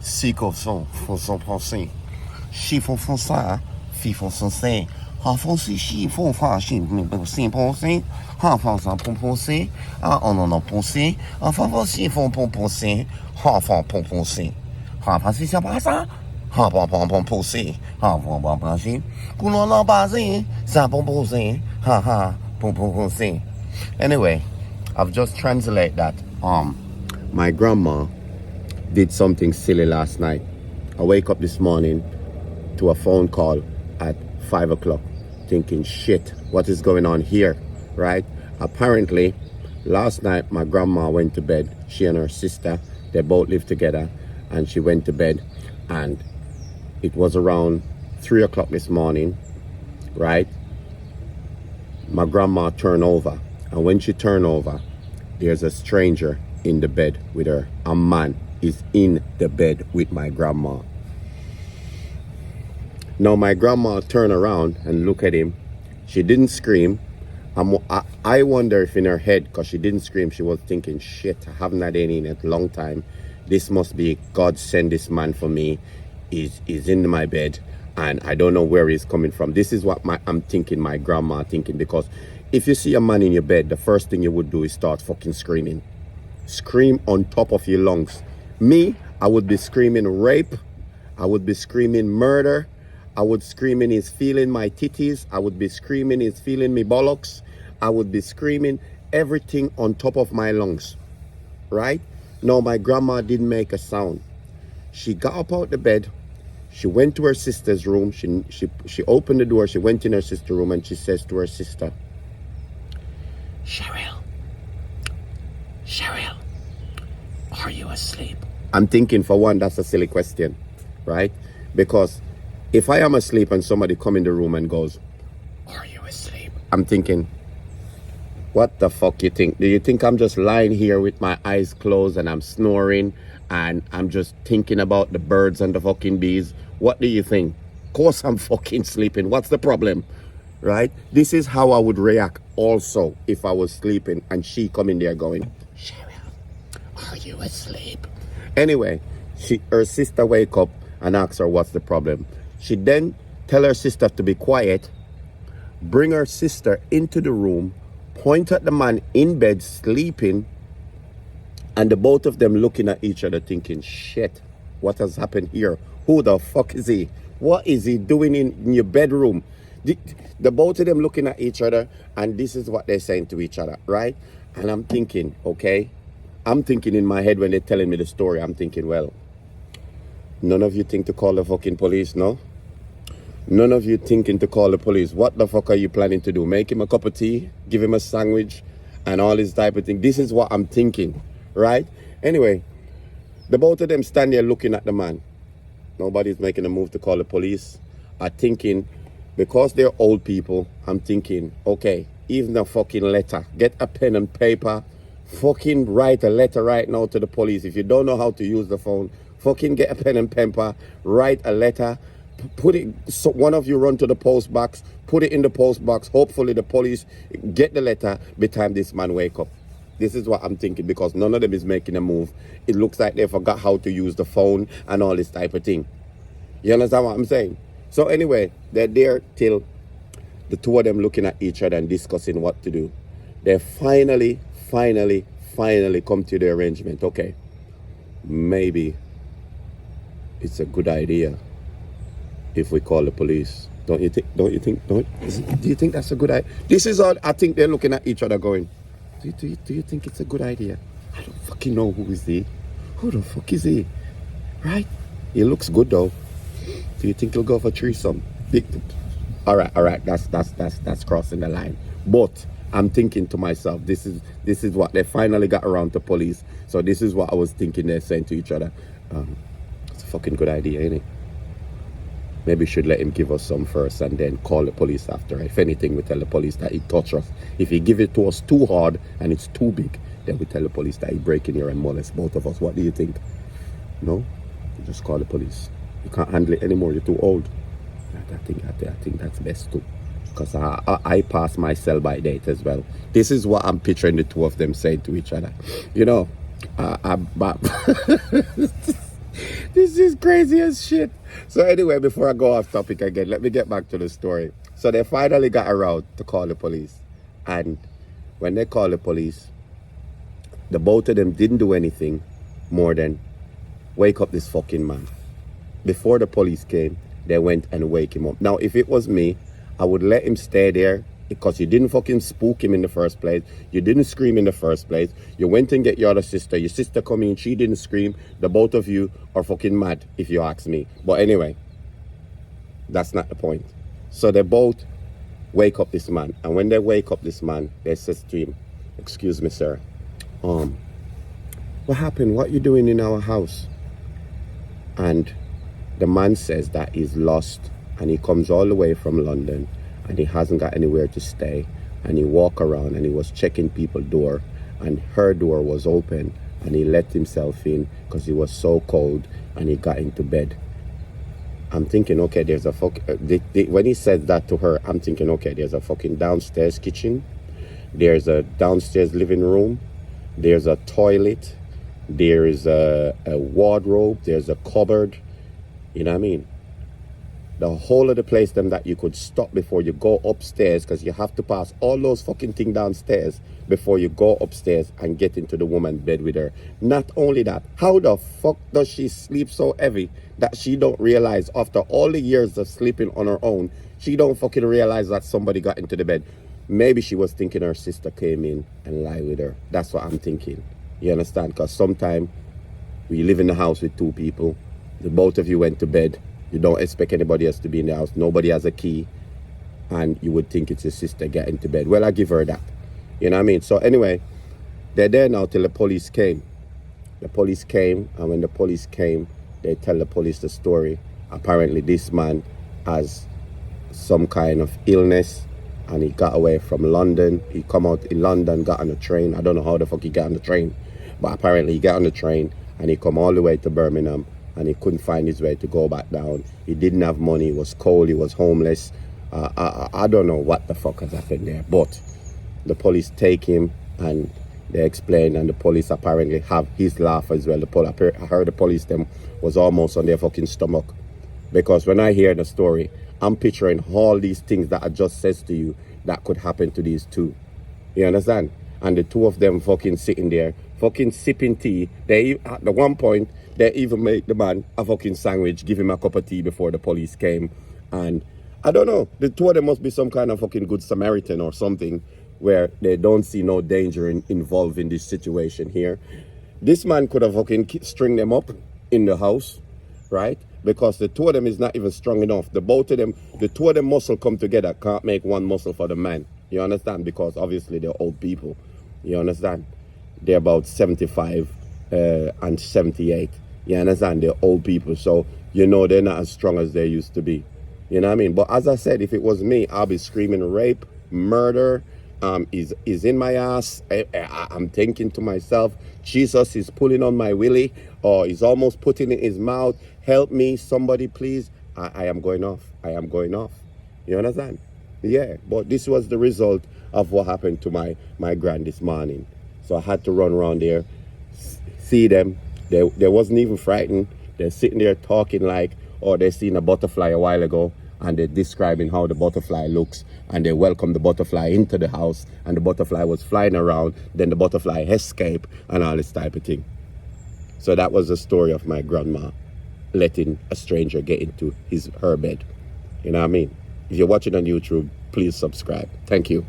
Si garçons font son français. Chiffon font ça, fifon son sein. Enfants si chiffon font chiffon pensé. Enfants sans pomponcer. On en a pensé. Enfants aussi font pomponcer. Enfants pomponcer. Enfants si c'est pas ça. Enfants pomponcer. Enfants pomponcer. Coulon en basé. Ça pomponcer. Pomponcer. Anyway, I've just translated that. My grandma did something silly last night. I wake up this morning to a phone call at 5 o'clock thinking, shit, what is going on here, right? Apparently, last night my grandma went to bed. She and her sister, they both live together, and she went to bed, and it was around 3 o'clock this morning, right? My grandma turned over, and when she turned over, there's a stranger in the bed with her. A man is in the bed with my grandma. Now my grandma turned around and looked at him. She didn't scream. I wonder if in her head, because she didn't scream, she was thinking, shit, I haven't had any in a long time. This must be God send this man for me. He's in my bed and I don't know where he's coming from. This is what I'm thinking, my grandma thinking, because if you see a man in your bed, the first thing you would do is start fucking screaming. Scream on top of your lungs. Me, I would be screaming rape. I would be screaming murder. I would screaming he's feeling my titties. I would be screaming he's feeling me bollocks. I would be screaming everything on top of my lungs. Right? No, my grandma didn't make a sound. She got up out the bed. She went to her sister's room. She opened the door. She went in her sister's room and she says to her sister, Cheryl, are you asleep? I'm thinking, for one, that's a silly question, right? Because if I am asleep and somebody come in the room and goes, are you asleep? I'm thinking, what the fuck you think? Do you think I'm just lying here with my eyes closed and I'm snoring and I'm just thinking about the birds and the fucking bees? What do you think? Of course I'm fucking sleeping. What's the problem? Right? This is how I would react also if I was sleeping and she come in there going, Cheryl, are you asleep? Anyway, her sister wake up and ask her what's the problem. She then tell her sister to be quiet, bring her sister into the room, point at the man in bed sleeping, and the both of them looking at each other thinking, shit, what has happened here? Who the fuck is he? What is he doing in your bedroom? The both of them looking at each other, and this is what they're saying to each other, right? And I'm thinking, okay, I'm thinking in my head when they're telling me the story, I'm thinking, well, none of you think to call the fucking police, no? None of you thinking to call the police. What the fuck are you planning to do? Make him a cup of tea? Give him a sandwich? And all this type of thing. This is what I'm thinking, right? Anyway, the both of them stand there looking at the man. Nobody's making a move to call the police. I'm thinking, because they're old people, I'm thinking, okay, even a fucking letter. Get a pen and paper. Fucking write a letter right now to the police. If you don't know how to use the phone, fucking get a pen and paper. Write a letter. Put it, so one of you run to the post box, put it in the post box. Hopefully the police get the letter by the time this man wake up. This is what I'm thinking, because none of them is making a move. It looks like they forgot how to use the phone and all this type of thing. You understand what I'm saying? So anyway, they're there till the two of them looking at each other and discussing what to do. They finally come to the arrangement. Okay, maybe it's a good idea if we call the police. Do you think that's a good idea? This is all, I think they're looking at each other going, do you think it's a good idea? I don't fucking know who is he. Who the fuck is he? Right? He looks good though. Do you think he'll go for threesome? All right, that's crossing the line. But I'm thinking to myself, this is what they finally got around to police. So this is what I was thinking they're saying to each other. It's a fucking good idea, ain't it? Maybe we should let him give us some first and then call the police after. If anything, we tell the police that he touched us. If he give it to us too hard and it's too big, then we tell the police that he break in here and molest both of us. What do you think? No? You just call the police. You can't handle it anymore. You're too old. I think that's best too. Because I pass my sell-by date as well. This is what I'm picturing the two of them saying to each other. You know, This is crazy as shit. So anyway, before I go off topic again, let me get back to the story. So they finally got around to call the police. And when they called the police, the both of them didn't do anything more than wake up this fucking man. Before the police came, they went and wake him up. Now, if it was me, I would let him stay there because you didn't fucking spook him in the first place. You didn't scream in the first place. You went and get your other sister. Your sister come in, she didn't scream. The both of you are fucking mad, if you ask me. But anyway, that's not the point. So they both wake up this man. And when they wake up this man, they says to him, "Excuse me, sir. What happened? What you doing in our house?" And the man says that he's lost and he comes all the way from London and he hasn't got anywhere to stay, and he walk around and he was checking people's door and her door was open and he let himself in because he was so cold and he got into bed. I'm thinking, okay, there's a when he said that to her, I'm thinking, okay, there's a fucking downstairs kitchen, there's a downstairs living room, there's a toilet, there is a wardrobe, there's a cupboard, you know what I mean? The whole of the place them that you could stop before you go upstairs, because you have to pass all those fucking things downstairs before you go upstairs and get into the woman's bed with her. Not only that, how the fuck does she sleep so heavy that she don't realize after all the years of sleeping on her own, she don't fucking realize that somebody got into the bed? Maybe she was thinking her sister came in and lie with her. That's what I'm thinking. You understand? Because sometimes we live in the house with two people, the both of you went to bed, you don't expect anybody else to be in the house, nobody has a key, and you would think it's your sister getting to bed. Well, I give her that. You know what I mean? So anyway, they're there now till the police came. The police came, and when the police came, they tell the police the story. Apparently this man has some kind of illness, and he got away from London. He come out in London, got on a train. I don't know how the fuck he got on the train, but apparently he got on the train and he come all the way to Birmingham, and he couldn't find his way to go back down. He didn't have money, he was cold, he was homeless. I don't know what the fuck has happened there, but the police take him and they explain, and the police apparently have his laugh as well. I heard the police them was almost on their fucking stomach, because when I hear the story, I'm picturing all these things that I just says to you that could happen to these two. You understand? And the two of them fucking sitting there, fucking sipping tea. They, at the one point, they even make the man a fucking sandwich, give him a cup of tea before the police came. And I don't know, the two of them must be some kind of fucking good Samaritan or something, where they don't see no danger involved in this situation here. This man could have fucking string them up in the house, right? Because the two of them is not even strong enough. The two of them muscle come together, can't make one muscle for the man. You understand? Because obviously they're old people. You understand? They're about 75 and 78. You understand? They're old people. So, you know, they're not as strong as they used to be. You know what I mean? But as I said, if it was me, I'll be screaming rape, murder, is in my ass. I'm thinking to myself, Jesus is pulling on my willy, or he's almost putting it in his mouth. Help me, somebody, please. I am going off. I am going off. You understand? Yeah, but this was the result of what happened to my grand this morning. So I had to run around there, see them. They wasn't even frightened. They're sitting there talking like, oh, they seen a butterfly a while ago, and they're describing how the butterfly looks, and they welcome the butterfly into the house, and the butterfly was flying around, then the butterfly escaped, and all this type of thing. So that was the story of my grandma letting a stranger get into her bed. You know what I mean? If you're watching on YouTube, please subscribe. Thank you.